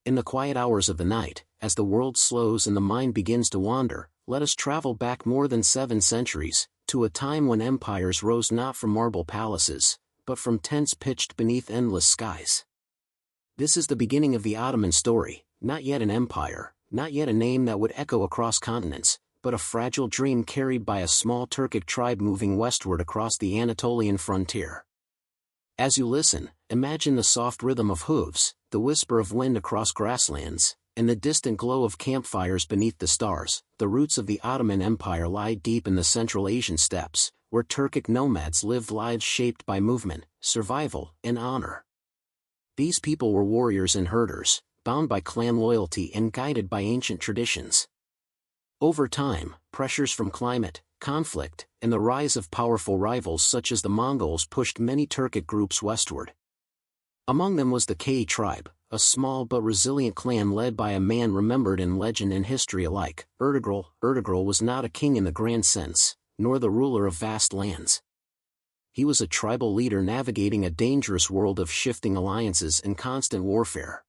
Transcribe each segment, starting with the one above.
In the quiet hours of the night, as the world slows and the mind begins to wander, let us travel back more than 7 centuries, to a time when empires rose not from marble palaces, but from tents pitched beneath endless skies. This is the beginning of the Ottoman story, not yet an empire, not yet a name that would echo across continents, but a fragile dream carried by a small Turkic tribe moving westward across the Anatolian frontier. As you listen, imagine the soft rhythm of hooves, the whisper of wind across grasslands, and the distant glow of campfires beneath the stars. The roots of the Ottoman Empire lie deep in the Central Asian steppes, where Turkic nomads lived lives shaped by movement, survival, and honor. These people were warriors and herders, bound by clan loyalty and guided by ancient traditions. Over time, pressures from climate, conflict, and the rise of powerful rivals such as the Mongols pushed many Turkic groups westward. Among them was the K tribe, a small but resilient clan led by a man remembered in legend and history alike, Ertugrul. Ertugrul was not a king in the grand sense, nor the ruler of vast lands. He was a tribal leader navigating a dangerous world of shifting alliances and constant warfare.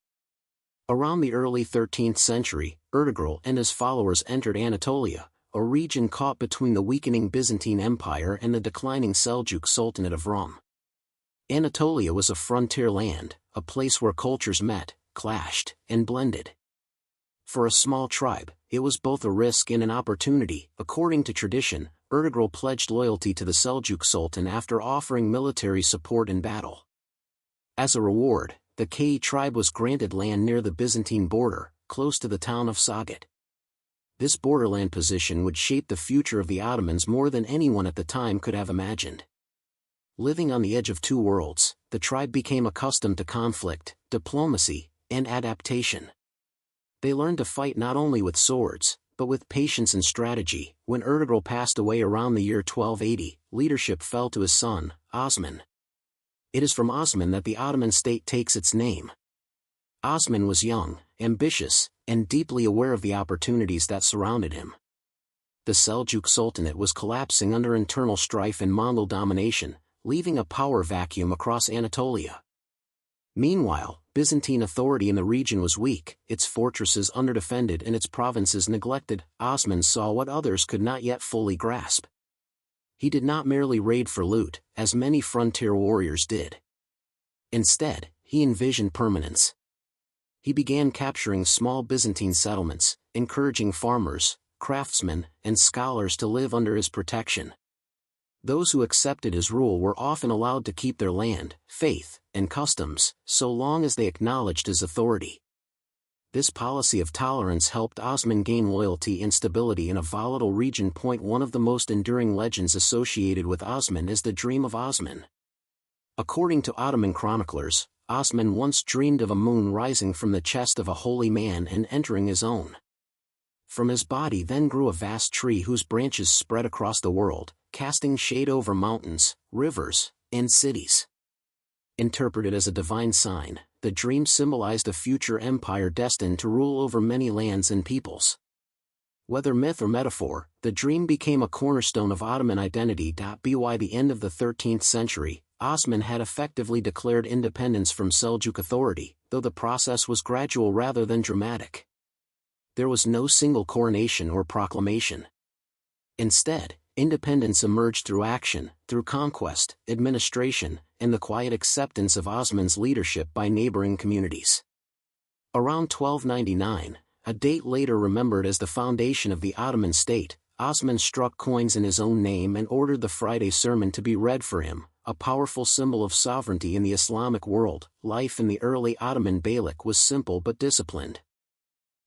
Around the early 13th century, Ertugrul and his followers entered Anatolia, a region caught between the weakening Byzantine Empire and the declining Seljuk Sultanate of Rum. Anatolia was a frontier land, a place where cultures met, clashed, and blended. For a small tribe, it was both a risk and an opportunity. According to tradition, Ertugrul pledged loyalty to the Seljuk Sultan after offering military support in battle. As a reward, the K tribe was granted land near the Byzantine border, close to the town of Sagat. This borderland position would shape the future of the Ottomans more than anyone at the time could have imagined. Living on the edge of two worlds, the tribe became accustomed to conflict, diplomacy, and adaptation. They learned to fight not only with swords, but with patience and strategy. When Ertugrul passed away around the year 1280, leadership fell to his son, Osman. It is from Osman that the Ottoman state takes its name. Osman was young, ambitious, and deeply aware of the opportunities that surrounded him. The Seljuk Sultanate was collapsing under internal strife and Mongol domination, leaving a power vacuum across Anatolia. Meanwhile, Byzantine authority in the region was weak, its fortresses underdefended and its provinces neglected. Osman saw what others could not yet fully grasp. He did not merely raid for loot, as many frontier warriors did. Instead, he envisioned permanence. He began capturing small Byzantine settlements, encouraging farmers, craftsmen, and scholars to live under his protection. Those who accepted his rule were often allowed to keep their land, faith, and customs, so long as they acknowledged his authority. This policy of tolerance helped Osman gain loyalty and stability in a volatile region. One of the most enduring legends associated with Osman is the Dream of Osman. According to Ottoman chroniclers, Osman once dreamed of a moon rising from the chest of a holy man and entering his own. From his body then grew a vast tree whose branches spread across the world, casting shade over mountains, rivers, and cities. Interpreted as a divine sign, the dream symbolized a future empire destined to rule over many lands and peoples. Whether myth or metaphor, the dream became a cornerstone of Ottoman identity. By the end of the 13th century, Osman had effectively declared independence from Seljuk authority, though the process was gradual rather than dramatic. There was no single coronation or proclamation. Instead, independence emerged through action, through conquest, administration, and the quiet acceptance of Osman's leadership by neighboring communities. Around 1299, a date later remembered as the foundation of the Ottoman state, Osman struck coins in his own name and ordered the Friday sermon to be read for him, a powerful symbol of sovereignty in the Islamic world. Life in the early Ottoman Beylik was simple but disciplined.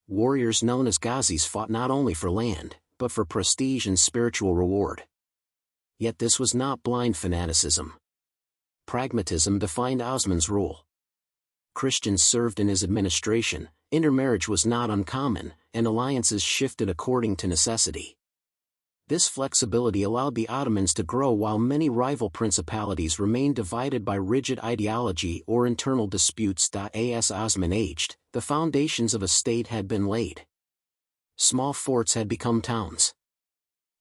Warriors known as Ghazis fought not only for land, but for prestige and spiritual reward. Yet this was not blind fanaticism. Pragmatism defined Osman's rule. Christians served in his administration, intermarriage was not uncommon, and alliances shifted according to necessity. This flexibility allowed the Ottomans to grow while many rival principalities remained divided by rigid ideology or internal disputes. As Osman aged, the foundations of a state had been laid. Small forts had become towns.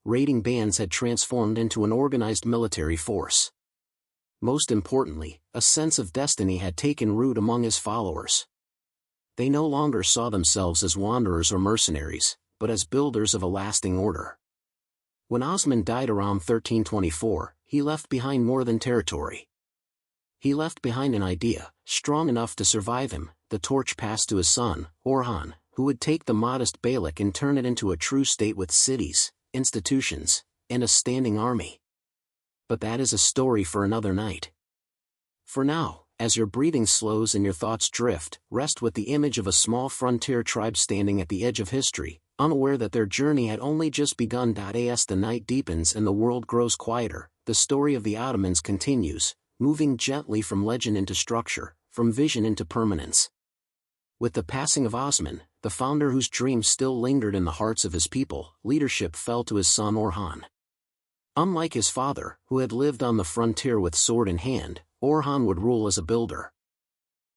Raiding bands had transformed into an organized military force. Most importantly, a sense of destiny had taken root among his followers. They no longer saw themselves as wanderers or mercenaries, but as builders of a lasting order. When Osman died around 1324, he left behind more than territory. He left behind an idea, strong enough to survive him. The torch passed to his son, Orhan, who would take the modest Beylik and turn it into a true state with cities, institutions, and a standing army. But that is a story for another night. For now, as your breathing slows and your thoughts drift, rest with the image of a small frontier tribe standing at the edge of history, unaware that their journey had only just begun. As the night deepens and the world grows quieter, the story of the Ottomans continues, moving gently from legend into structure, from vision into permanence. With the passing of Osman, the founder whose dreams still lingered in the hearts of his people, leadership fell to his son Orhan. Unlike his father, who had lived on the frontier with sword in hand, Orhan would rule as a builder.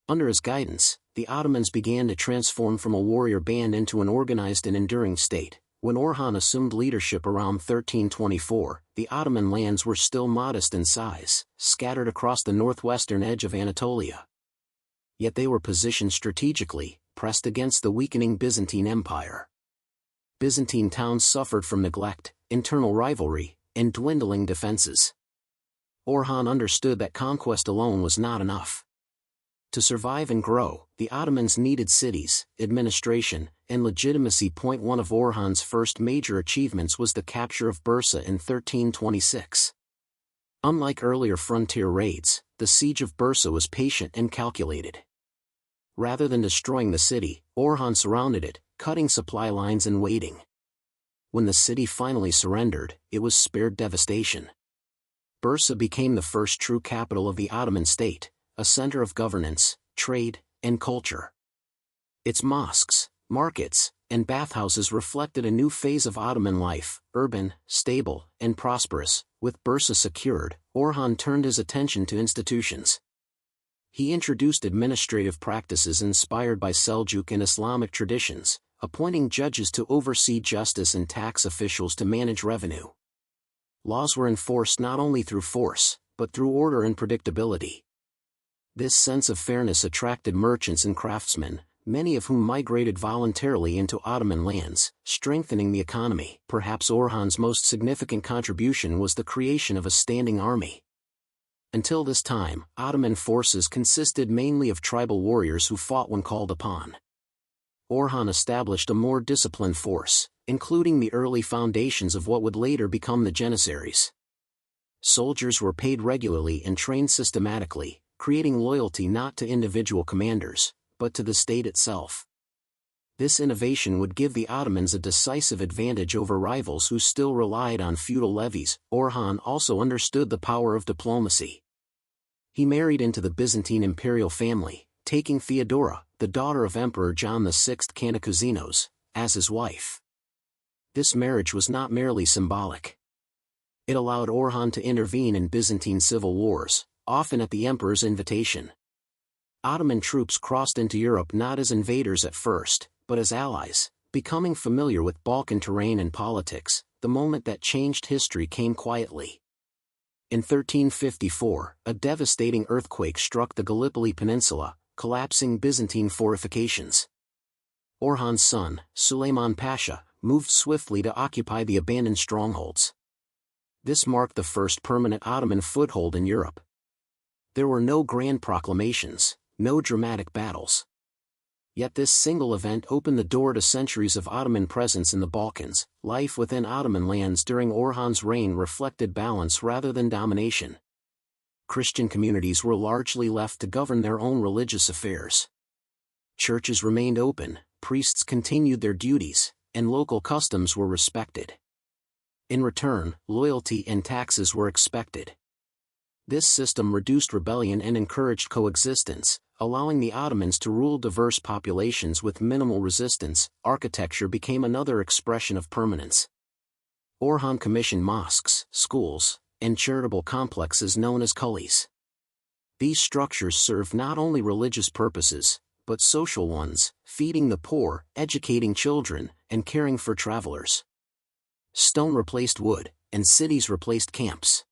Under his guidance, the Ottomans began to transform from a warrior band into an organized and enduring state. When Orhan assumed leadership around 1324, the Ottoman lands were still modest in size, scattered across the northwestern edge of Anatolia. Yet they were positioned strategically, pressed against the weakening Byzantine Empire. Byzantine towns suffered from neglect, internal rivalry, and dwindling defenses. Orhan understood that conquest alone was not enough. To survive and grow, the Ottomans needed cities, administration, and legitimacy. One of Orhan's first major achievements was the capture of Bursa in 1326. Unlike earlier frontier raids, the siege of Bursa was patient and calculated. Rather than destroying the city, Orhan surrounded it, cutting supply lines and waiting. When the city finally surrendered, it was spared devastation. Bursa became the first true capital of the Ottoman state, a center of governance, trade, and culture. Its mosques, markets, and bathhouses reflected a new phase of Ottoman life, urban, stable, and prosperous. With Bursa secured, Orhan turned his attention to institutions. He introduced administrative practices inspired by Seljuk and Islamic traditions, appointing judges to oversee justice and tax officials to manage revenue. Laws were enforced not only through force, but through order and predictability. This sense of fairness attracted merchants and craftsmen, many of whom migrated voluntarily into Ottoman lands, strengthening the economy. Perhaps Orhan's most significant contribution was the creation of a standing army. Until this time, Ottoman forces consisted mainly of tribal warriors who fought when called upon. Orhan established a more disciplined force, including the early foundations of what would later become the Janissaries. Soldiers were paid regularly and trained systematically, creating loyalty not to individual commanders, but to the state itself. This innovation would give the Ottomans a decisive advantage over rivals who still relied on feudal levies. Orhan also understood the power of diplomacy. He married into the Byzantine imperial family, taking Theodora, the daughter of Emperor John VI Cantacuzene, as his wife. This marriage was not merely symbolic. It allowed Orhan to intervene in Byzantine civil wars, often at the emperor's invitation. Ottoman troops crossed into Europe not as invaders at first, but as allies, becoming familiar with Balkan terrain and politics. The moment that changed history came quietly. In 1354, a devastating earthquake struck the Gallipoli Peninsula, collapsing Byzantine fortifications. Orhan's son, Suleiman Pasha, moved swiftly to occupy the abandoned strongholds. This marked the first permanent Ottoman foothold in Europe. There were no grand proclamations, no dramatic battles. Yet this single event opened the door to centuries of Ottoman presence in the Balkans. Life within Ottoman lands during Orhan's reign reflected balance rather than domination. Christian communities were largely left to govern their own religious affairs. Churches remained open, priests continued their duties, and local customs were respected. In return, loyalty and taxes were expected. This system reduced rebellion and encouraged coexistence, allowing the Ottomans to rule diverse populations with minimal resistance. Architecture became another expression of permanence. Orhan commissioned mosques, schools, and charitable complexes known as kullis. These structures served not only religious purposes, but social ones, feeding the poor, educating children, and caring for travelers. Stone replaced wood, and cities replaced camps.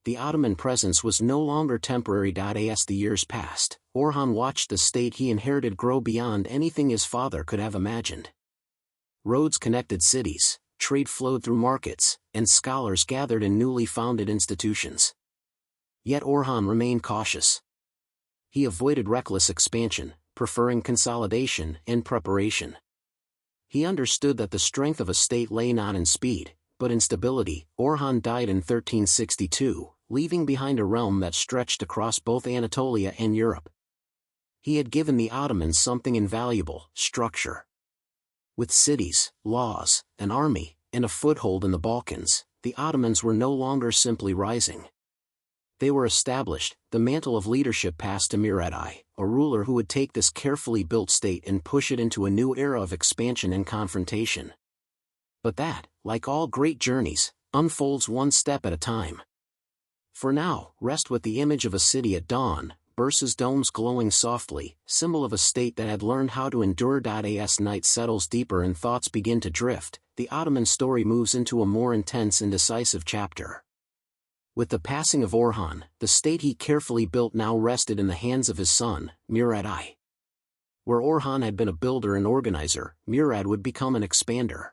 the Ottoman presence was no longer temporary. As the years passed, Orhan watched the state he inherited grow beyond anything his father could have imagined. Roads connected cities, trade flowed through markets, and scholars gathered in newly founded institutions. Yet Orhan remained cautious. He avoided reckless expansion, preferring consolidation and preparation. He understood that the strength of a state lay not in speed, but in stability. Orhan died in 1362, leaving behind a realm that stretched across both Anatolia and Europe. He had given the Ottomans something invaluable: structure. With cities, laws, an army, and a foothold in the Balkans, the Ottomans were no longer simply rising. They were established. The mantle of leadership passed to Murad I, a ruler who would take this carefully built state and push it into a new era of expansion and confrontation. But that, like all great journeys, unfolds one step at a time. For now, rest with the image of a city at dawn, Bursa's domes glowing softly, symbol of a state that had learned how to endure. As night settles deeper and thoughts begin to drift, the Ottoman story moves into a more intense and decisive chapter. With the passing of Orhan, the state he carefully built now rested in the hands of his son, Murad I. Where Orhan had been a builder and organizer, Murad would become an expander.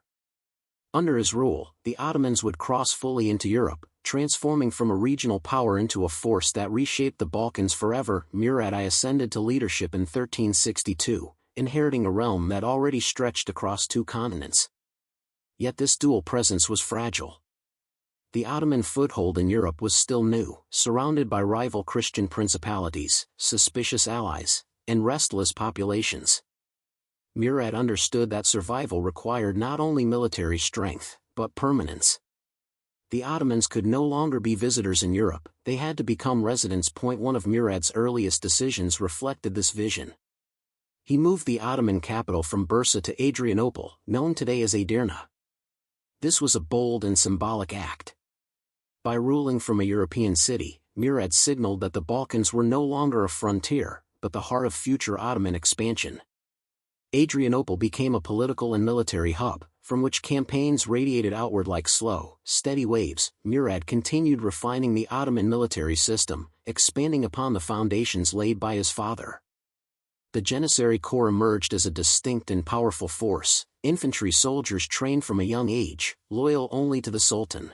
Under his rule, the Ottomans would cross fully into Europe, transforming from a regional power into a force that reshaped the Balkans forever. Murad I ascended to leadership in 1362, inheriting a realm that already stretched across 2 continents. Yet this dual presence was fragile. The Ottoman foothold in Europe was still new, surrounded by rival Christian principalities, suspicious allies, and restless populations. Murad understood that survival required not only military strength, but permanence. The Ottomans could no longer be visitors in Europe, they had to become residents. One of Murad's earliest decisions reflected this vision. He moved the Ottoman capital from Bursa to Adrianople, known today as Edirne. This was a bold and symbolic act. By ruling from a European city, Murad signaled that the Balkans were no longer a frontier, but the heart of future Ottoman expansion. Adrianople became a political and military hub, from which campaigns radiated outward like slow, steady waves. Murad continued refining the Ottoman military system, expanding upon the foundations laid by his father. The Janissary Corps emerged as a distinct and powerful force, infantry soldiers trained from a young age, loyal only to the Sultan.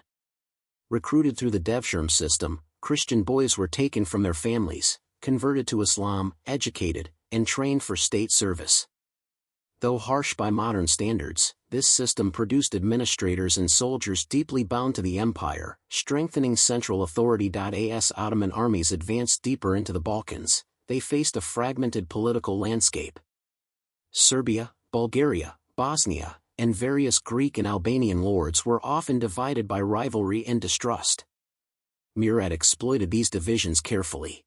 Recruited through the Devshirme system, Christian boys were taken from their families, converted to Islam, educated, and trained for state service. Though harsh by modern standards, this system produced administrators and soldiers deeply bound to the empire, strengthening central authority. As Ottoman armies advanced deeper into the Balkans, they faced a fragmented political landscape. Serbia, Bulgaria, Bosnia, and various Greek and Albanian lords were often divided by rivalry and distrust. Murad exploited these divisions carefully.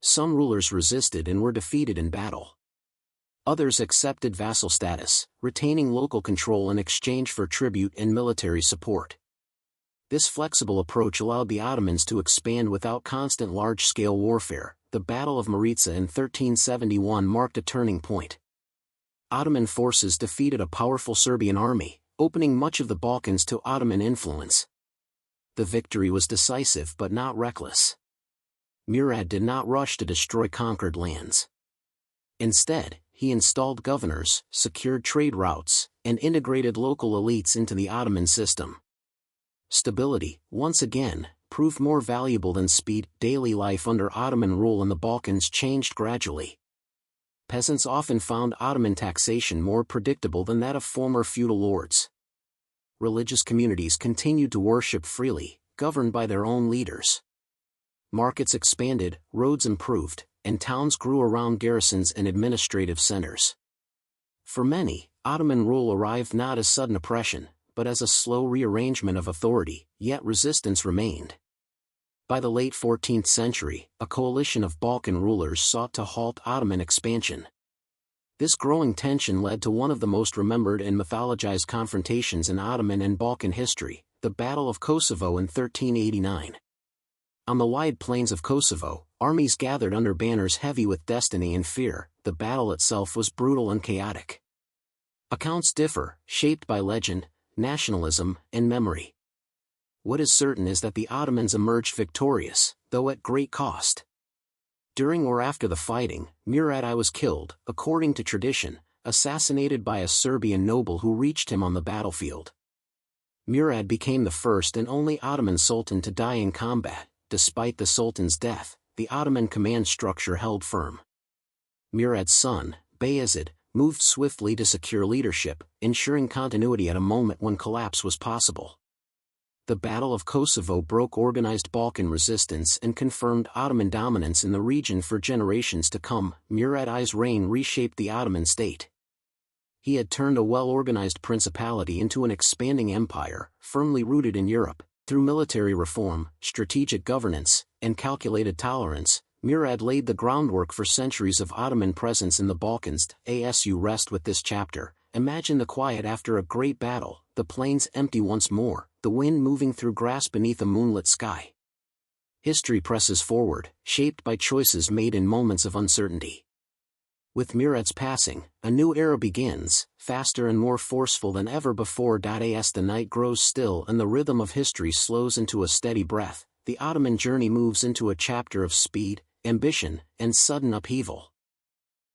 Some rulers resisted and were defeated in battle. Others accepted vassal status, retaining local control in exchange for tribute and military support. This flexible approach allowed the Ottomans to expand without constant large-scale warfare. The Battle of Maritsa in 1371 marked a turning point. Ottoman forces defeated a powerful Serbian army, opening much of the Balkans to Ottoman influence. The victory was decisive but not reckless. Murad did not rush to destroy conquered lands. Instead, he installed governors, secured trade routes, and integrated local elites into the Ottoman system. Stability, once again, proved more valuable than speed. Daily life under Ottoman rule in the Balkans changed gradually. Peasants often found Ottoman taxation more predictable than that of former feudal lords. Religious communities continued to worship freely, governed by their own leaders. Markets expanded, roads improved, and towns grew around garrisons and administrative centers. For many, Ottoman rule arrived not as sudden oppression, but as a slow rearrangement of authority, yet resistance remained. By the late 14th century, a coalition of Balkan rulers sought to halt Ottoman expansion. This growing tension led to one of the most remembered and mythologized confrontations in Ottoman and Balkan history, the Battle of Kosovo in 1389. On the wide plains of Kosovo, armies gathered under banners heavy with destiny and fear. The battle itself was brutal and chaotic. Accounts differ, shaped by legend, nationalism, and memory. What is certain is that the Ottomans emerged victorious, though at great cost. During or after the fighting, Murad I was killed, according to tradition, assassinated by a Serbian noble who reached him on the battlefield. Murad became the first and only Ottoman sultan to die in combat. Despite the sultan's death, the Ottoman command structure held firm. Murad's son, Bayezid, moved swiftly to secure leadership, ensuring continuity at a moment when collapse was possible. The Battle of Kosovo broke organized Balkan resistance and confirmed Ottoman dominance in the region for generations to come. Murad I's reign reshaped the Ottoman state. He had turned a well-organized principality into an expanding empire, firmly rooted in Europe. Through military reform, strategic governance, and calculated tolerance, Murad laid the groundwork for centuries of Ottoman presence in the Balkans. As you rest with this chapter, imagine the quiet after a great battle, the plains empty once more, the wind moving through grass beneath a moonlit sky. History presses forward, shaped by choices made in moments of uncertainty. With Murad's passing, a new era begins, faster and more forceful than ever before. As the night grows still and the rhythm of history slows into a steady breath, the Ottoman journey moves into a chapter of speed, ambition, and sudden upheaval.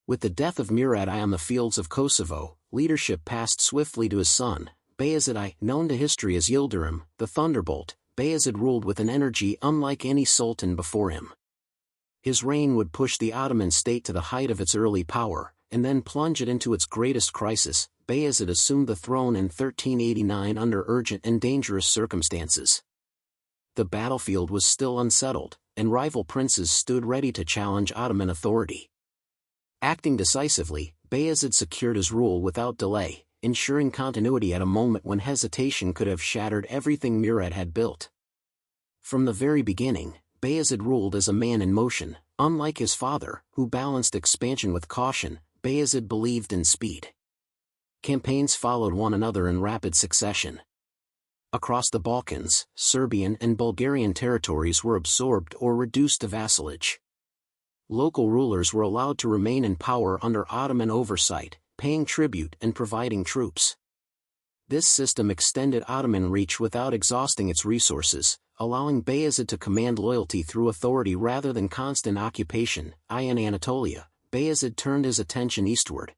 With the death of Murad I on the fields of Kosovo, leadership passed swiftly to his son, Bayezid I, known to history as Yildirim, the Thunderbolt. Bayezid ruled with an energy unlike any sultan before him. His reign would push the Ottoman state to the height of its early power, and then plunge it into its greatest crisis. Bayezid assumed the throne in 1389 under urgent and dangerous circumstances. The battlefield was still unsettled, and rival princes stood ready to challenge Ottoman authority. Acting decisively, Bayezid secured his rule without delay, ensuring continuity at a moment when hesitation could have shattered everything Murad had built. From the very beginning, Bayezid ruled as a man in motion. Unlike his father, who balanced expansion with caution, Bayezid believed in speed. Campaigns followed one another in rapid succession. Across the Balkans, Serbian and Bulgarian territories were absorbed or reduced to vassalage. Local rulers were allowed to remain in power under Ottoman oversight, paying tribute and providing troops. This system extended Ottoman reach without exhausting its resources, allowing Bayezid to command loyalty through authority rather than constant occupation. In Anatolia, Bayezid turned his attention eastward.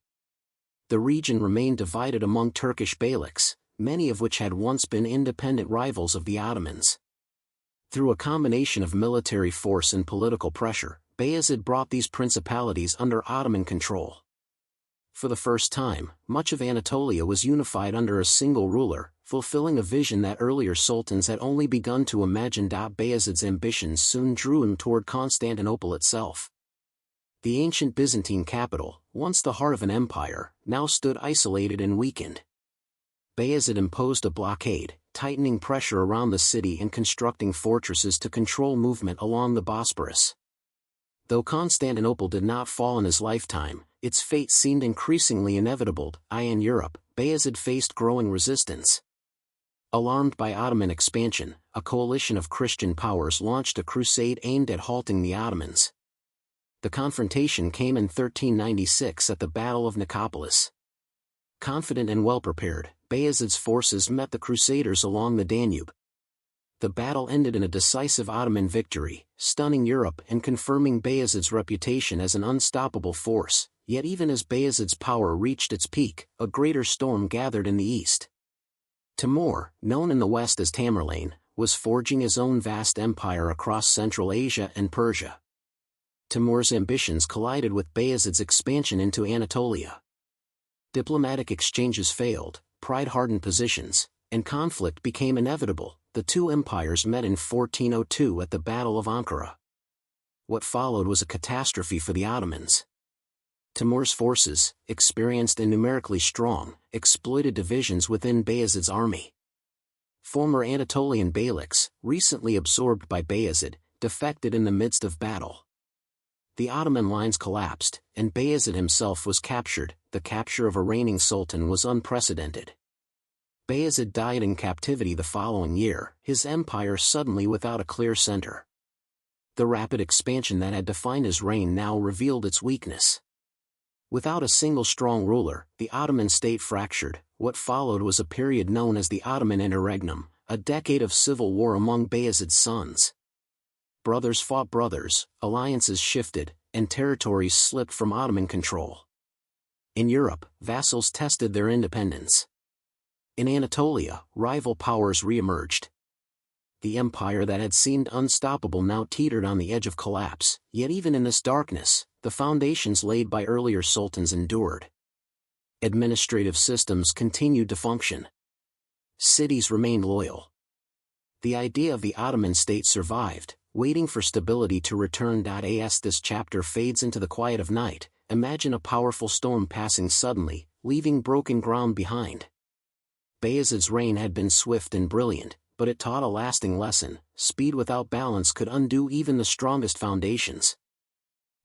The region remained divided among Turkish beyliks, many of which had once been independent rivals of the Ottomans. Through a combination of military force and political pressure, Bayezid brought these principalities under Ottoman control. For the first time, much of Anatolia was unified under a single ruler, fulfilling a vision that earlier sultans had only begun to imagine. Bayezid's ambitions soon drew him toward Constantinople itself. The ancient Byzantine capital, once the heart of an empire, now stood isolated and weakened. Bayezid imposed a blockade, tightening pressure around the city and constructing fortresses to control movement along the Bosporus. Though Constantinople did not fall in his lifetime, its fate seemed increasingly inevitable. In Europe, Bayezid faced growing resistance. Alarmed by Ottoman expansion, a coalition of Christian powers launched a crusade aimed at halting the Ottomans. The confrontation came in 1396 at the Battle of Nicopolis. Confident and well-prepared, Bayezid's forces met the Crusaders along the Danube. The battle ended in a decisive Ottoman victory, stunning Europe and confirming Bayezid's reputation as an unstoppable force. Yet even as Bayezid's power reached its peak, a greater storm gathered in the east. Timur, known in the west as Tamerlane, was forging his own vast empire across Central Asia and Persia. Timur's ambitions collided with Bayezid's expansion into Anatolia. Diplomatic exchanges failed, pride hardened positions, and conflict became inevitable. The two empires met in 1402 at the Battle of Ankara. What followed was a catastrophe for the Ottomans. Timur's forces, experienced and numerically strong, exploited divisions within Bayezid's army. Former Anatolian beyliks, recently absorbed by Bayezid, defected in the midst of battle. The Ottoman lines collapsed, and Bayezid himself was captured. The capture of a reigning sultan was unprecedented. Bayezid died in captivity the following year, his empire suddenly without a clear center. The rapid expansion that had defined his reign now revealed its weakness. Without a single strong ruler, the Ottoman state fractured. What followed was a period known as the Ottoman Interregnum, a decade of civil war among Bayezid's sons. Brothers fought brothers, alliances shifted, and territories slipped from Ottoman control. In Europe, vassals tested their independence. In Anatolia, rival powers re-emerged. The empire that had seemed unstoppable now teetered on the edge of collapse, yet even in this darkness, the foundations laid by earlier sultans endured. Administrative systems continued to function. Cities remained loyal. The idea of the Ottoman state survived, waiting for stability to return. As this chapter fades into the quiet of night, imagine a powerful storm passing suddenly, leaving broken ground behind. Bayezid's reign had been swift and brilliant, but it taught a lasting lesson: speed without balance could undo even the strongest foundations.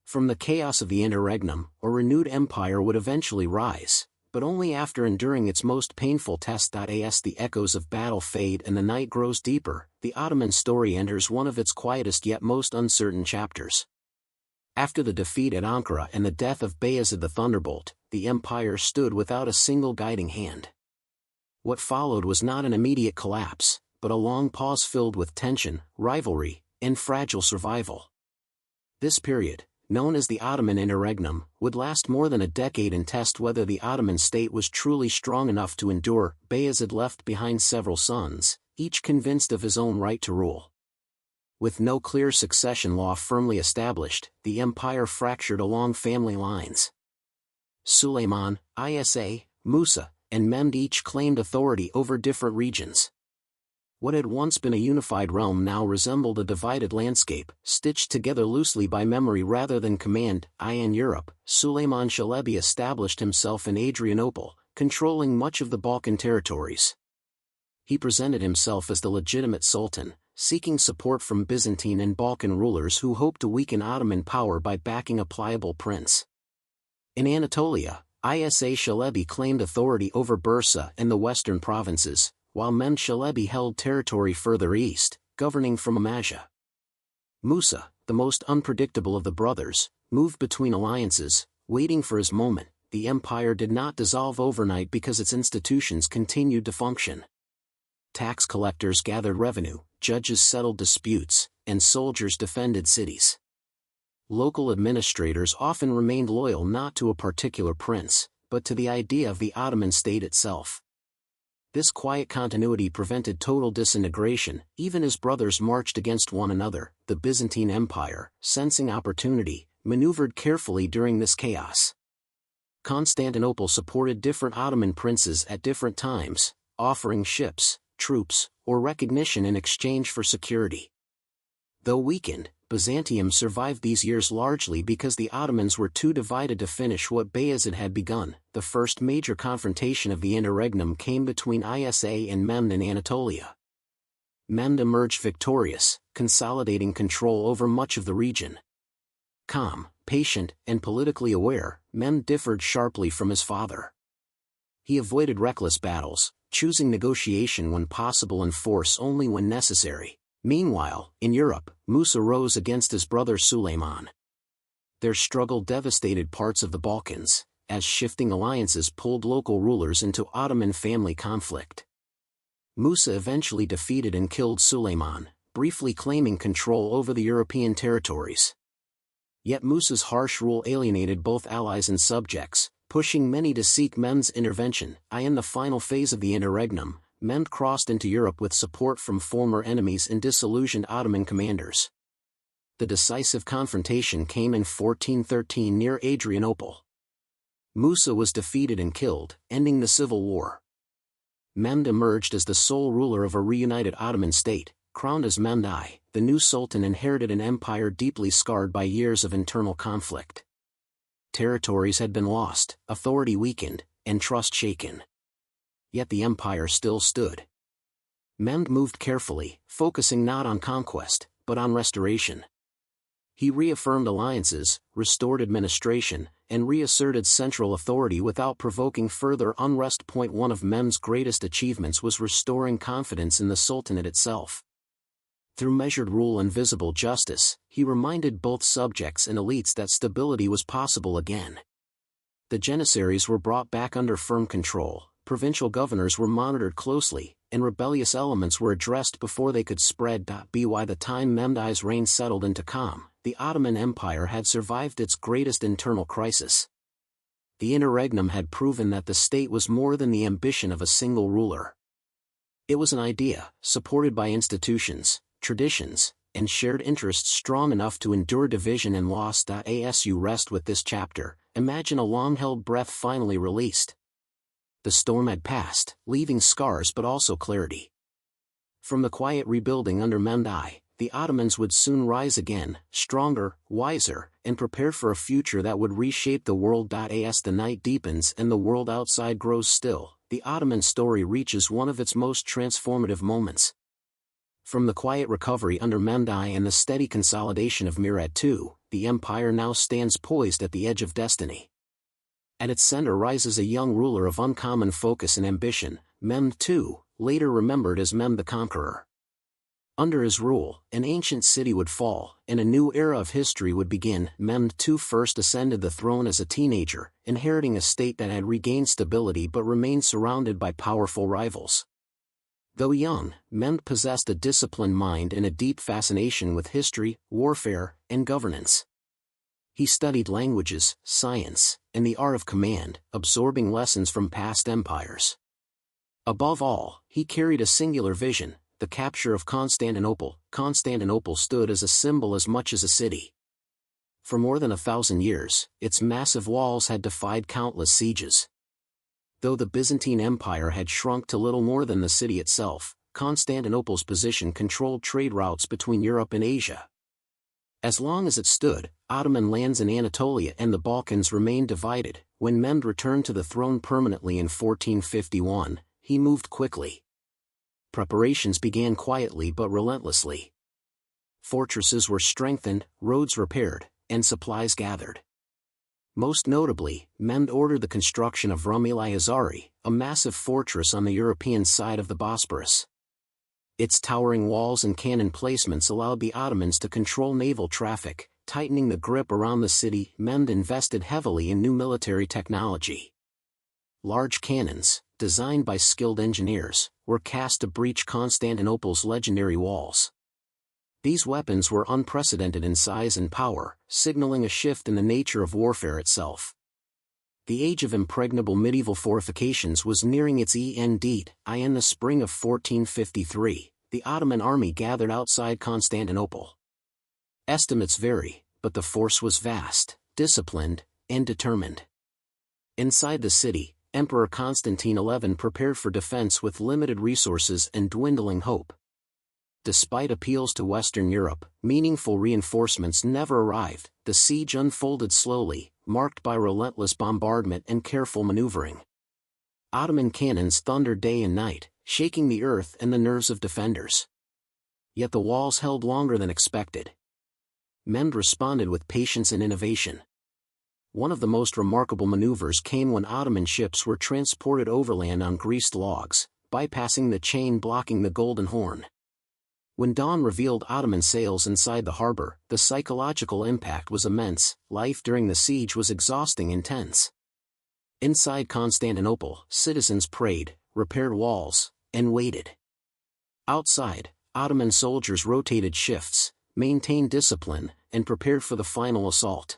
From the chaos of the interregnum, a renewed empire would eventually rise, but only after enduring its most painful test. As the echoes of battle fade and the night grows deeper, the Ottoman story enters one of its quietest yet most uncertain chapters. After the defeat at Ankara and the death of Bayezid the Thunderbolt, the empire stood without a single guiding hand. What followed was not an immediate collapse, but a long pause filled with tension, rivalry, and fragile survival. This period, known as the Ottoman interregnum, would last more than a decade and test whether the Ottoman state was truly strong enough to endure. Bayezid left behind several sons, each convinced of his own right to rule. With no clear succession law firmly established, the empire fractured along family lines. Suleiman, Isa, Musa, and Mehmed each claimed authority over different regions. What had once been a unified realm now resembled a divided landscape, stitched together loosely by memory rather than command. In Europe, Suleiman Chalebi established himself in Adrianople, controlling much of the Balkan territories. He presented himself as the legitimate sultan, seeking support from Byzantine and Balkan rulers who hoped to weaken Ottoman power by backing a pliable prince. In Anatolia, Isa Chalebi claimed authority over Bursa and the western provinces, while Mehmed Chalebi held territory further east, governing from Amasya. Musa, the most unpredictable of the brothers, moved between alliances, waiting for his moment. The empire did not dissolve overnight because its institutions continued to function. Tax collectors gathered revenue, judges settled disputes, and soldiers defended cities. Local administrators often remained loyal not to a particular prince, but to the idea of the Ottoman state itself. This quiet continuity prevented total disintegration, even as brothers marched against one another. The Byzantine Empire, sensing opportunity, maneuvered carefully during this chaos. Constantinople supported different Ottoman princes at different times, offering ships, troops, or recognition in exchange for security. Though weakened, Byzantium survived these years largely because the Ottomans were too divided to finish what Bayezid had begun. The first major confrontation of the interregnum came between Isa and Mehmed in Anatolia. Mehmed emerged victorious, consolidating control over much of the region. Calm, patient, and politically aware, Mehmed differed sharply from his father. He avoided reckless battles, choosing negotiation when possible and force only when necessary. Meanwhile, in Europe, Musa rose against his brother Suleiman. Their struggle devastated parts of the Balkans, as shifting alliances pulled local rulers into Ottoman family conflict. Musa eventually defeated and killed Suleiman, briefly claiming control over the European territories. Yet Musa's harsh rule alienated both allies and subjects, pushing many to seek Mehmed's intervention. In the final phase of the interregnum, Mehmed crossed into Europe with support from former enemies and disillusioned Ottoman commanders. The decisive confrontation came in 1413 near Adrianople. Musa was defeated and killed, ending the civil war. Mehmed emerged as the sole ruler of a reunited Ottoman state, crowned as Mehmed I. The new sultan inherited an empire deeply scarred by years of internal conflict. Territories had been lost, authority weakened, and trust shaken. Yet the empire still stood. Mehmed moved carefully, focusing not on conquest, but on restoration. He reaffirmed alliances, restored administration, and reasserted central authority without provoking further unrest. One of Mehmed's greatest achievements was restoring confidence in the Sultanate itself. Through measured rule and visible justice, he reminded both subjects and elites that stability was possible again. The Janissaries were brought back under firm control, provincial governors were monitored closely, and rebellious elements were addressed before they could spread. By the time Mehmed's reign settled into calm, the Ottoman Empire had survived its greatest internal crisis. The interregnum had proven that the state was more than the ambition of a single ruler. It was an idea, supported by institutions, traditions, and shared interests strong enough to endure division and loss. As you rest with this chapter, imagine a long-held breath finally released. The storm had passed, leaving scars but also clarity. From the quiet rebuilding under Mehmed, the Ottomans would soon rise again, stronger, wiser, and prepared for a future that would reshape the world. As the night deepens and the world outside grows still, the Ottoman story reaches one of its most transformative moments. From the quiet recovery under Mehmed and the steady consolidation of Murad II, the empire now stands poised at the edge of destiny. At its center rises a young ruler of uncommon focus and ambition, Mehmed II, later remembered as Mehmed the Conqueror. Under his rule, an ancient city would fall, and a new era of history would begin. Mehmed II first ascended the throne as a teenager, inheriting a state that had regained stability but remained surrounded by powerful rivals. Though young, Mehmed possessed a disciplined mind and a deep fascination with history, warfare, and governance. He studied languages, science, and the art of command, absorbing lessons from past empires. Above all, he carried a singular vision: the capture of Constantinople. Constantinople stood as a symbol as much as a city. For more than 1,000 years, its massive walls had defied countless sieges. Though the Byzantine Empire had shrunk to little more than the city itself, Constantinople's position controlled trade routes between Europe and Asia. As long as it stood, Ottoman lands in Anatolia and the Balkans remained divided. When Mehmed returned to the throne permanently in 1451, he moved quickly. Preparations began quietly but relentlessly. Fortresses were strengthened, roads repaired, and supplies gathered. Most notably, Mehmed ordered the construction of Rumeli-Azari, a massive fortress on the European side of the Bosporus. Its towering walls and cannon placements allowed the Ottomans to control naval traffic, tightening the grip around the city. Mehmed invested heavily in new military technology. Large cannons, designed by skilled engineers, were cast to breach Constantinople's legendary walls. These weapons were unprecedented in size and power, signaling a shift in the nature of warfare itself. The age of impregnable medieval fortifications was nearing its end. In the spring of 1453, the Ottoman army gathered outside Constantinople. Estimates vary, but the force was vast, disciplined, and determined. Inside the city, Emperor Constantine XI prepared for defense with limited resources and dwindling hope. Despite appeals to Western Europe, meaningful reinforcements never arrived. The siege unfolded slowly, marked by relentless bombardment and careful maneuvering. Ottoman cannons thundered day and night, shaking the earth and the nerves of defenders. Yet the walls held longer than expected. Mehmed responded with patience and innovation. One of the most remarkable maneuvers came when Ottoman ships were transported overland on greased logs, bypassing the chain blocking the Golden Horn. When dawn revealed Ottoman sails inside the harbor, the psychological impact was immense. Life during the siege was exhausting and tense. Inside Constantinople, citizens prayed, repaired walls, and waited. Outside, Ottoman soldiers rotated shifts, maintained discipline, and prepared for the final assault.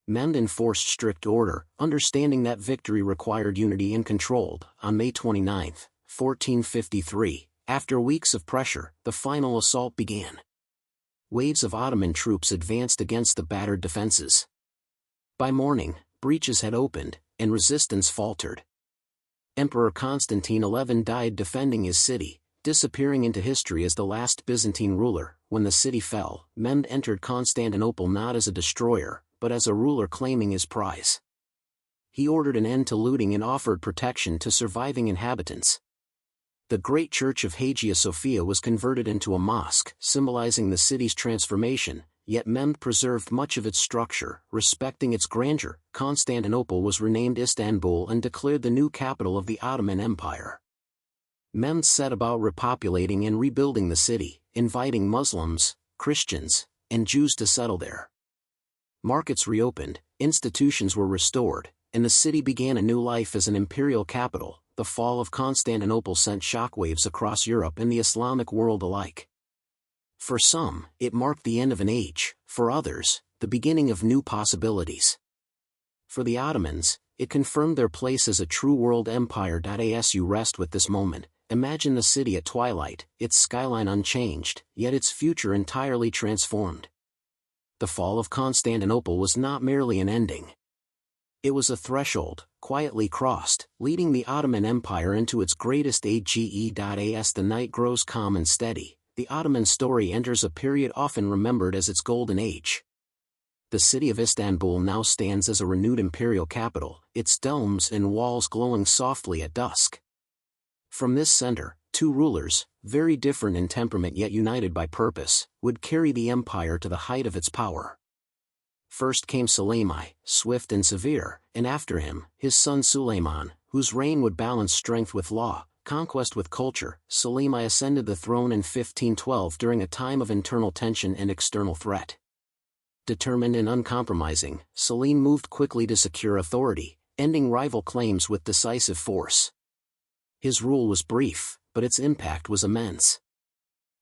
Mehmed enforced strict order, understanding that victory required unity and control. On May 29, 1453, after weeks of pressure, the final assault began. Waves of Ottoman troops advanced against the battered defenses. By morning, breaches had opened, and resistance faltered. Emperor Constantine XI died defending his city, disappearing into history as the last Byzantine ruler. When the city fell, Mehmed entered Constantinople not as a destroyer, but as a ruler claiming his prize. He ordered an end to looting and offered protection to surviving inhabitants. The great church of Hagia Sophia was converted into a mosque, symbolizing the city's transformation, yet Mehmed preserved much of its structure, respecting its grandeur. Constantinople was renamed Istanbul and declared the new capital of the Ottoman Empire. Mehmed set about repopulating and rebuilding the city, inviting Muslims, Christians, and Jews to settle there. Markets reopened, institutions were restored, and the city began a new life as an imperial capital. the fall of Constantinople sent shockwaves across Europe and the Islamic world alike. For some, it marked the end of an age; for others, the beginning of new possibilities. For the Ottomans, it confirmed their place as a true world empire. As you rest with this moment, imagine the city at twilight, its skyline unchanged, yet its future entirely transformed. The fall of Constantinople was not merely an ending. It was a threshold, quietly crossed, leading the Ottoman Empire into its greatest age. As the night grows calm and steady, the Ottoman story enters a period often remembered as its golden age. The city of Istanbul now stands as a renewed imperial capital, its domes and walls glowing softly at dusk. From this center, two rulers, very different in temperament yet united by purpose, would carry the empire to the height of its power. First came Sulayman, swift and severe, and after him, his son Sulayman, whose reign would balance strength with law, conquest with culture. Sulayman ascended the throne in 1512 during a time of internal tension and external threat. Determined and uncompromising, Sulayman moved quickly to secure authority, ending rival claims with decisive force. His rule was brief, but its impact was immense.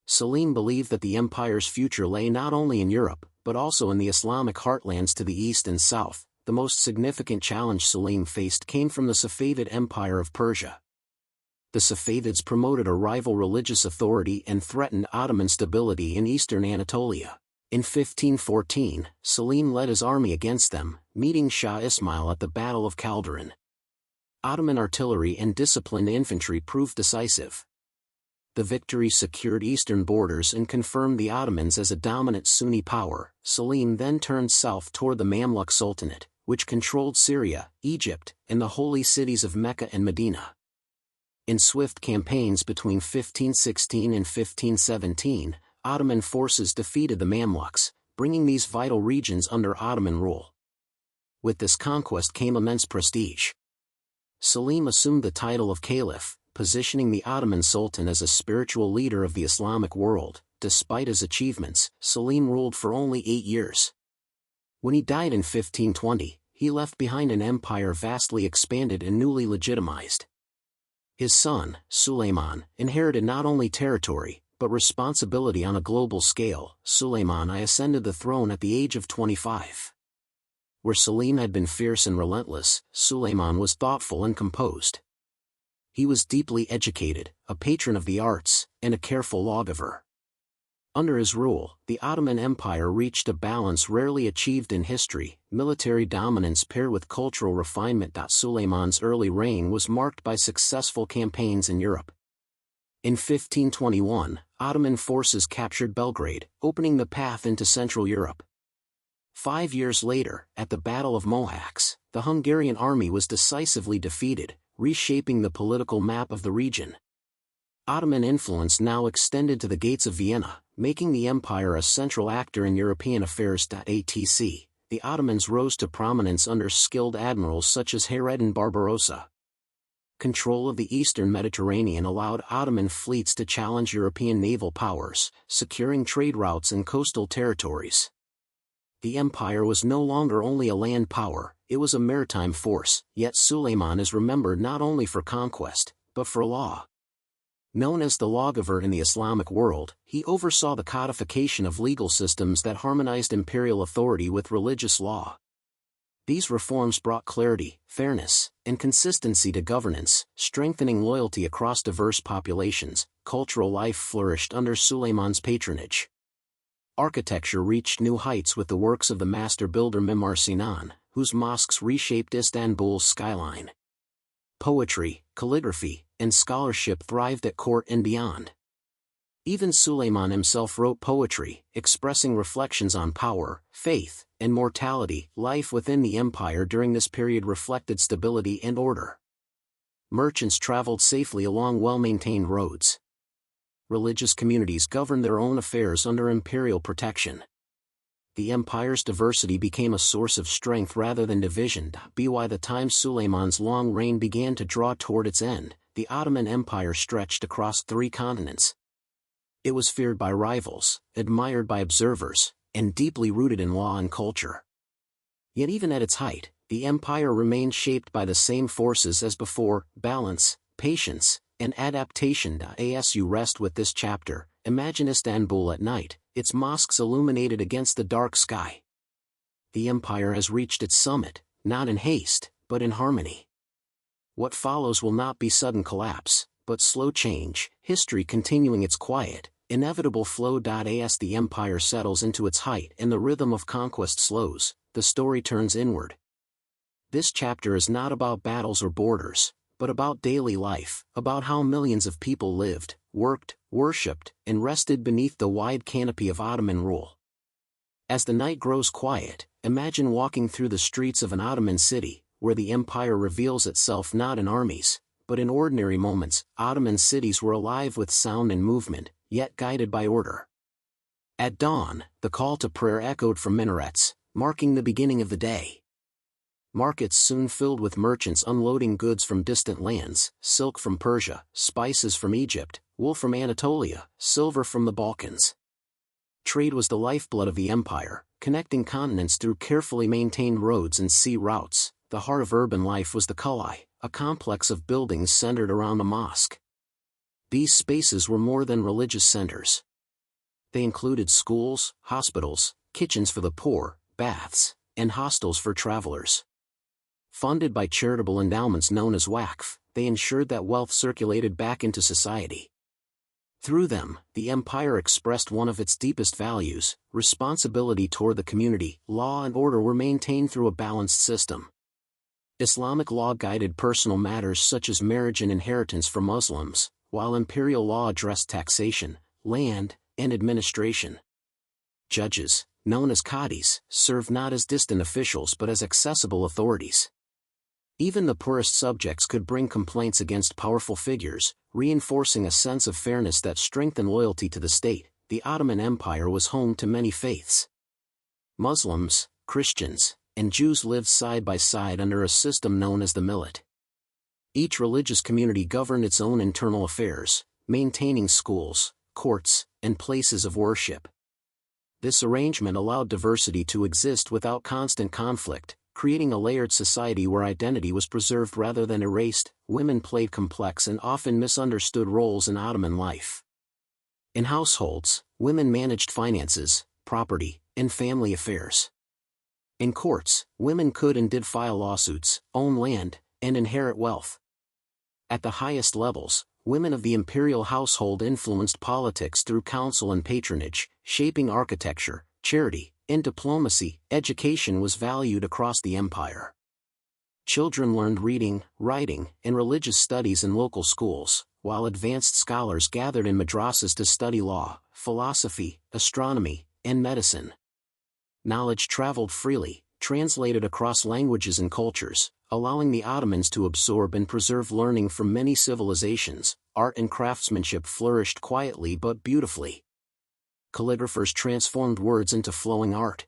Sulayman believed that the empire's future lay not only in Europe, but also in the Islamic heartlands to the east and south. The most significant challenge Sulayman faced came from the Safavid Empire of Persia. The Safavids promoted a rival religious authority and threatened Ottoman stability in eastern Anatolia. In 1514, Sulayman led his army against them, meeting Shah Ismail at the Battle of Calderon. Ottoman artillery and disciplined infantry proved decisive. The victory secured eastern borders and confirmed the Ottomans as a dominant Sunni power. Sulayman then turned south toward the Mamluk Sultanate, which controlled Syria, Egypt, and the holy cities of Mecca and Medina. In swift campaigns between 1516 and 1517, Ottoman forces defeated the Mamluks, bringing these vital regions under Ottoman rule. With this conquest came immense prestige. Sulayman assumed the title of Caliph, positioning the Ottoman Sultan as a spiritual leader of the Islamic world. Despite his achievements, Sulayman ruled for only 8 years. When he died in 1520, he left behind an empire vastly expanded and newly legitimized. His son, Sulayman, inherited not only territory, but responsibility on a global scale. Sulayman I ascended the throne at the age of 25. Where Sulayman had been fierce and relentless, Sulayman was thoughtful and composed. He was deeply educated, a patron of the arts, and a careful lawgiver. Under his rule, the Ottoman Empire reached a balance rarely achieved in history, military dominance paired with cultural refinement. Sulayman's early reign was marked by successful campaigns in Europe. In 1521, Ottoman forces captured Belgrade, opening the path into Central Europe. 5 years later, at the Battle of Mohacs, the Hungarian army was decisively defeated, reshaping the political map of the region. Ottoman influence now extended to the gates of Vienna, making the empire a central actor in European affairs. Atc. The Ottomans rose to prominence under skilled admirals such as Hayreddin Barbarossa. Control of the eastern Mediterranean allowed Ottoman fleets to challenge European naval powers, securing trade routes and coastal territories. The empire was no longer only a land power, it was a maritime force, yet Sulayman is remembered not only for conquest, but for law. Known as the lawgiver in the Islamic world, he oversaw the codification of legal systems that harmonized imperial authority with religious law. These reforms brought clarity, fairness, and consistency to governance, strengthening loyalty across diverse populations. Cultural life flourished under Sulayman's patronage. Architecture reached new heights with the works of the master builder Mimar Sinan, whose mosques reshaped Istanbul's skyline. Poetry, calligraphy, and scholarship thrived at court and beyond. Even Sulayman himself wrote poetry, expressing reflections on power, faith, and mortality. Life within the empire during this period reflected stability and order. Merchants traveled safely along well-maintained roads. Religious communities governed their own affairs under imperial protection. The empire's diversity became a source of strength rather than division. By the time Sulayman's long reign began to draw toward its end, the Ottoman Empire stretched across 3 continents. It was feared by rivals, admired by observers, and deeply rooted in law and culture. Yet even at its height, the empire remained shaped by the same forces as before: balance, patience, and adaptation. As you rest with this chapter, imagine Istanbul at night, its mosques illuminated against the dark sky. The empire has reached its summit, not in haste, but in harmony. What follows will not be sudden collapse, but slow change, history continuing its quiet, inevitable flow. As the empire settles into its height and the rhythm of conquest slows, the story turns inward. This chapter is not about battles or borders, but about daily life, about how millions of people lived, worked, worshipped, and rested beneath the wide canopy of Ottoman rule. As the night grows quiet, imagine walking through the streets of an Ottoman city, where the empire reveals itself not in armies, but in ordinary moments. Ottoman cities were alive with sound and movement, yet guided by order. At dawn, the call to prayer echoed from minarets, marking the beginning of the day. Markets soon filled with merchants unloading goods from distant lands, silk from Persia, spices from Egypt, wool from Anatolia, silver from the Balkans. Trade was the lifeblood of the empire, connecting continents through carefully maintained roads and sea routes. The heart of urban life was the Kalai, a complex of buildings centered around a mosque. These spaces were more than religious centers. They included schools, hospitals, kitchens for the poor, baths, and hostels for travelers. Funded by charitable endowments known as Waqf, they ensured that wealth circulated back into society. Through them, the empire expressed one of its deepest values, responsibility toward the community. Law and order were maintained through a balanced system. Islamic law guided personal matters such as marriage and inheritance for Muslims, while imperial law addressed taxation, land, and administration. Judges, known as qadis, served not as distant officials but as accessible authorities. Even the poorest subjects could bring complaints against powerful figures, reinforcing a sense of fairness that strengthened loyalty to the state. The Ottoman Empire was home to many faiths. Muslims, Christians, and Jews lived side by side under a system known as the millet. Each religious community governed its own internal affairs, maintaining schools, courts, and places of worship. This arrangement allowed diversity to exist without constant conflict, creating a layered society where identity was preserved rather than erased. Women played complex and often misunderstood roles in Ottoman life. In households, women managed finances, property, and family affairs. In courts, women could and did file lawsuits, own land, and inherit wealth. At the highest levels, women of the imperial household influenced politics through counsel and patronage, shaping architecture, charity, and diplomacy. Education was valued across the empire. Children learned reading, writing, and religious studies in local schools, while advanced scholars gathered in madrasas to study law, philosophy, astronomy, and medicine. Knowledge traveled freely, translated across languages and cultures, allowing the Ottomans to absorb and preserve learning from many civilizations. Art and craftsmanship flourished quietly but beautifully. Calligraphers transformed words into flowing art.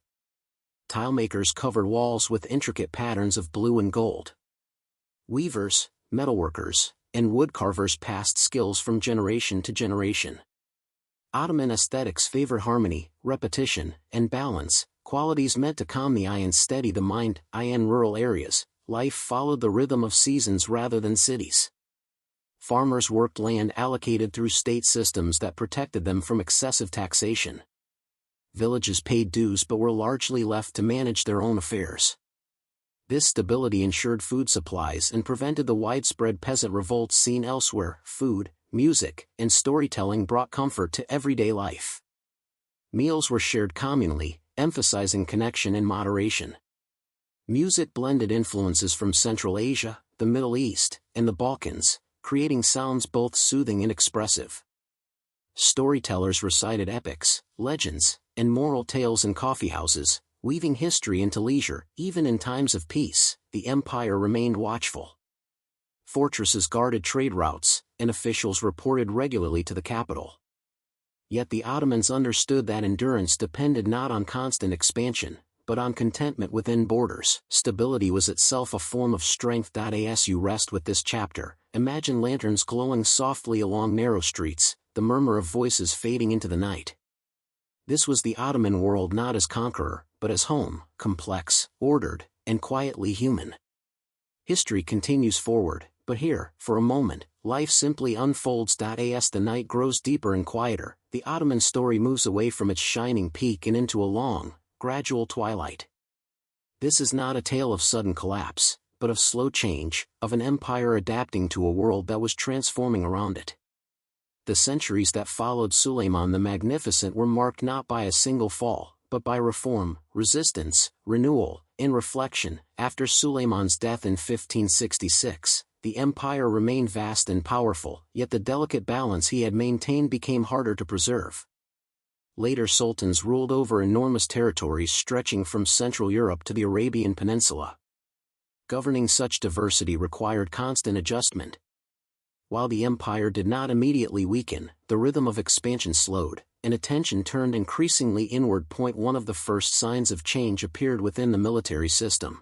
Tilemakers covered walls with intricate patterns of blue and gold. Weavers, metalworkers, and woodcarvers passed skills from generation to generation. Ottoman aesthetics favored harmony, repetition, and balance, qualities meant to calm the eye and steady the mind. In rural areas, life followed the rhythm of seasons rather than cities. Farmers worked land allocated through state systems that protected them from excessive taxation. Villages paid dues but were largely left to manage their own affairs. This stability ensured food supplies and prevented the widespread peasant revolts seen elsewhere. Food, music, and storytelling brought comfort to everyday life. Meals were shared communally, emphasizing connection and moderation. Music blended influences from Central Asia, the Middle East, and the Balkans, creating sounds both soothing and expressive. Storytellers recited epics, legends, and moral tales in coffeehouses, weaving history into leisure. Even in times of peace, the empire remained watchful. Fortresses guarded trade routes, and officials reported regularly to the capital. Yet the Ottomans understood that endurance depended not on constant expansion, but on contentment within borders. Stability was itself a form of strength. As you rest with this chapter, imagine lanterns glowing softly along narrow streets, the murmur of voices fading into the night. This was the Ottoman world not as conqueror, but as home, complex, ordered, and quietly human. History continues forward, But here, for a moment, life simply unfolds. As the night grows deeper and quieter, the Ottoman story moves away from its shining peak and into a long, gradual twilight. This is not a tale of sudden collapse, but of slow change, of an empire adapting to a world that was transforming around it. The centuries that followed Suleiman the Magnificent were marked not by a single fall, but by reform, resistance, renewal, and reflection. After Suleiman's death in 1566, the empire remained vast and powerful, yet the delicate balance he had maintained became harder to preserve. Later sultans ruled over enormous territories stretching from Central Europe to the Arabian Peninsula. Governing such diversity required constant adjustment. While the empire did not immediately weaken, the rhythm of expansion slowed, and attention turned increasingly inward. One of the first signs of change appeared within the military system.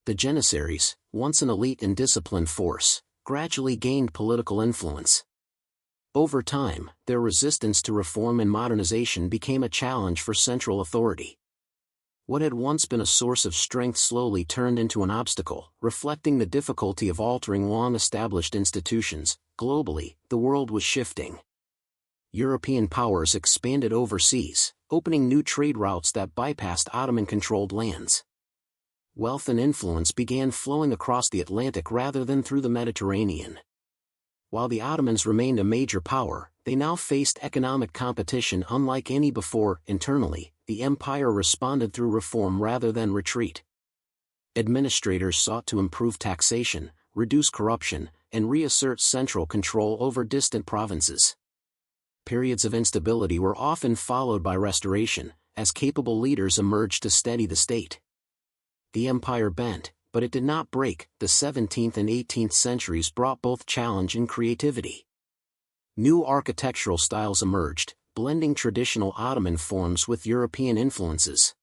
The Janissaries, once an elite and disciplined force, gradually gained political influence. Over time, their resistance to reform and modernization became a challenge for central authority. What had once been a source of strength slowly turned into an obstacle, reflecting the difficulty of altering long-established institutions. Globally, the world was shifting. European powers expanded overseas, opening new trade routes that bypassed Ottoman-controlled lands. Wealth and influence began flowing across the Atlantic rather than through the Mediterranean. While the Ottomans remained a major power, they now faced economic competition unlike any before. Internally, the empire responded through reform rather than retreat. Administrators sought to improve taxation, reduce corruption, and reassert central control over distant provinces. Periods of instability were often followed by restoration, as capable leaders emerged to steady the state. The empire bent, but it did not break. The 17th and 18th centuries brought both challenge and creativity. New architectural styles emerged, blending traditional Ottoman forms with European influences.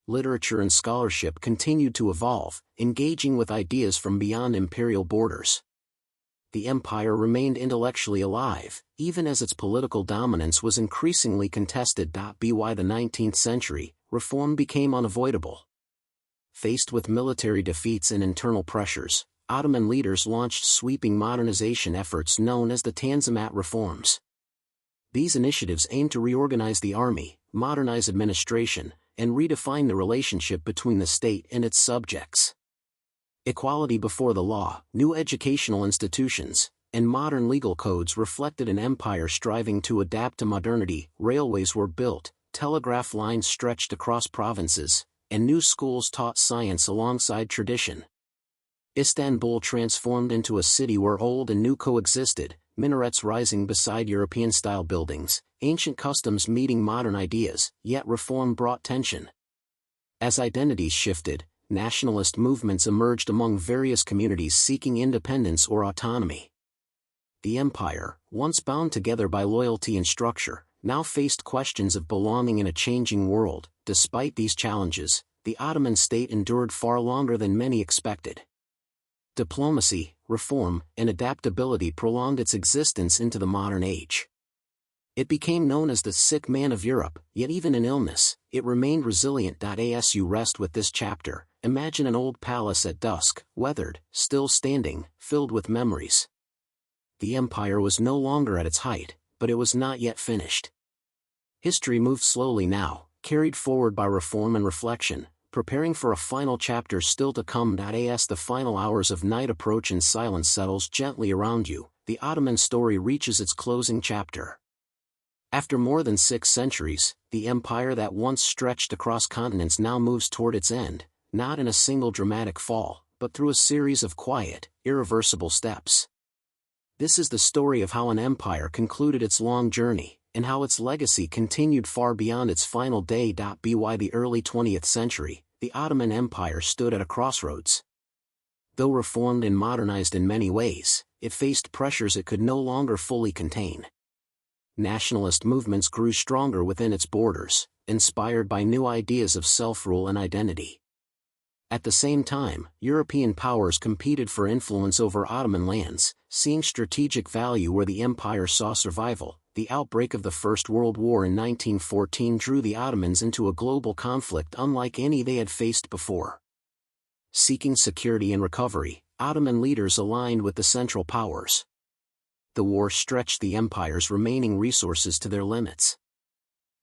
Literature and scholarship continued to evolve, engaging with ideas from beyond imperial borders. The empire remained intellectually alive, even as its political dominance was increasingly contested. By the 19th century, reform became unavoidable. Faced with military defeats and internal pressures, Ottoman leaders launched sweeping modernization efforts known as the Tanzimat reforms. These initiatives aimed to reorganize the army, modernize administration, and redefine the relationship between the state and its subjects. Equality before the law, new educational institutions, and modern legal codes reflected an empire striving to adapt to modernity. Railways were built, telegraph lines stretched across provinces, and new schools taught science alongside tradition. Istanbul transformed into a city where old and new coexisted, minarets rising beside European-style buildings, ancient customs meeting modern ideas, yet reform brought tension. As identities shifted, nationalist movements emerged among various communities seeking independence or autonomy. The empire, once bound together by loyalty and structure, now faced questions of belonging in a changing world. Despite these challenges, the Ottoman state endured far longer than many expected. Diplomacy, reform, and adaptability prolonged its existence into the modern age. It became known as the sick man of Europe, yet even in illness, it remained resilient. As you rest with this chapter, imagine an old palace at dusk, weathered, still standing, filled with memories. The empire was no longer at its height, but it was not yet finished. History moved slowly now, carried forward by reform and reflection, preparing for a final chapter still to come. As the final hours of night approach and silence settles gently around you, the Ottoman story reaches its closing chapter. After more than 6 centuries, the empire that once stretched across continents now moves toward its end, not in a single dramatic fall, but through a series of quiet, irreversible steps. This is the story of how an empire concluded its long journey, and how its legacy continued far beyond its final day. By the early 20th century, the Ottoman Empire stood at a crossroads. Though reformed and modernized in many ways, it faced pressures it could no longer fully contain. Nationalist movements grew stronger within its borders, inspired by new ideas of self-rule and identity. At the same time, European powers competed for influence over Ottoman lands, seeing strategic value where the empire saw survival. The outbreak of the First World War in 1914 drew the Ottomans into a global conflict unlike any they had faced before. Seeking security and recovery, Ottoman leaders aligned with the Central Powers. The war stretched the empire's remaining resources to their limits.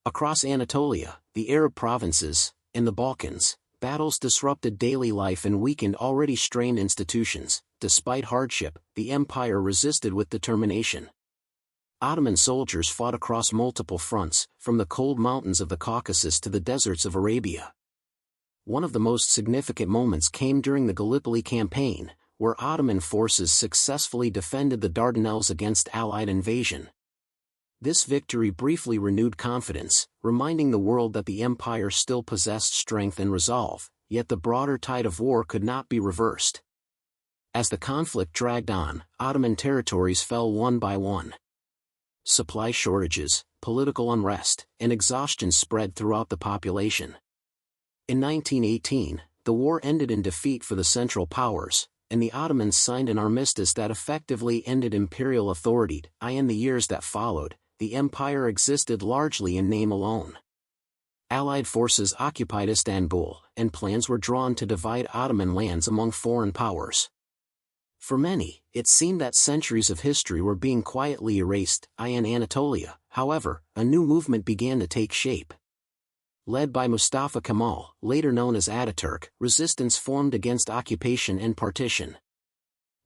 Across Anatolia, the Arab provinces, and the Balkans, battles disrupted daily life and weakened already strained institutions. Despite hardship, the empire resisted with determination. Ottoman soldiers fought across multiple fronts, from the cold mountains of the Caucasus to the deserts of Arabia. One of the most significant moments came during the Gallipoli campaign, where Ottoman forces successfully defended the Dardanelles against Allied invasion. This victory briefly renewed confidence, reminding the world that the empire still possessed strength and resolve, yet the broader tide of war could not be reversed. As the conflict dragged on, Ottoman territories fell one by one. Supply shortages, political unrest, and exhaustion spread throughout the population. In 1918, the war ended in defeat for the Central Powers, and the Ottomans signed an armistice that effectively ended imperial authority. In the years that followed, the empire existed largely in name alone. Allied forces occupied Istanbul, and plans were drawn to divide Ottoman lands among foreign powers. For many, it seemed that centuries of history were being quietly erased. In Anatolia, however, a new movement began to take shape. Led by Mustafa Kemal, later known as Ataturk, resistance formed against occupation and partition.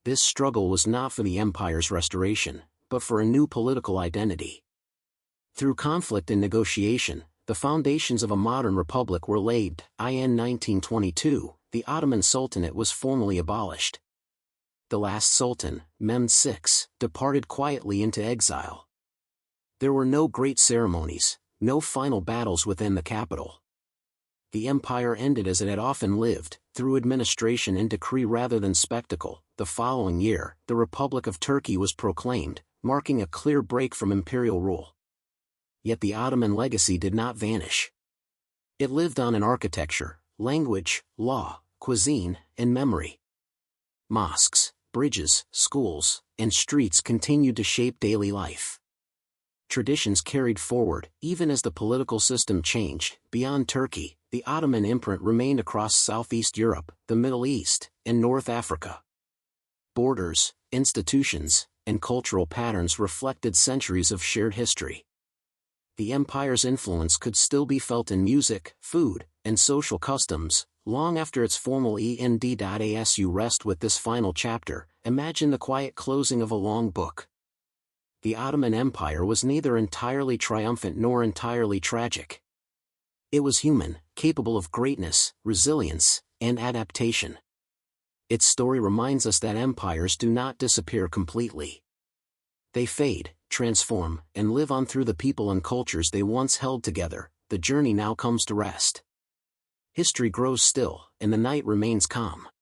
This struggle was not for the empire's restoration, but for a new political identity. Through conflict and negotiation, the foundations of a modern republic were laid. In 1922, the Ottoman Sultanate was formally abolished. The last sultan, Mehmed VI, departed quietly into exile. There were no great ceremonies, no final battles within the capital. The empire ended as it had often lived, through administration and decree rather than spectacle. The following year, the Republic of Turkey was proclaimed, marking a clear break from imperial rule. Yet the Ottoman legacy did not vanish. It lived on in architecture, language, law, cuisine, and memory. Mosques, bridges, schools, and streets continued to shape daily life. Traditions carried forward, even as the political system changed. Beyond Turkey, the Ottoman imprint remained across Southeast Europe, the Middle East, and North Africa. Borders, institutions, and cultural patterns reflected centuries of shared history. The empire's influence could still be felt in music, food, and social customs, long after its formal end. Rest with this final chapter. Imagine the quiet closing of a long book. The Ottoman Empire was neither entirely triumphant nor entirely tragic. It was human, capable of greatness, resilience, and adaptation. Its story reminds us that empires do not disappear completely. They fade, transform, and live on through the people and cultures they once held together. The journey now comes to rest. History grows still, and the night remains calm.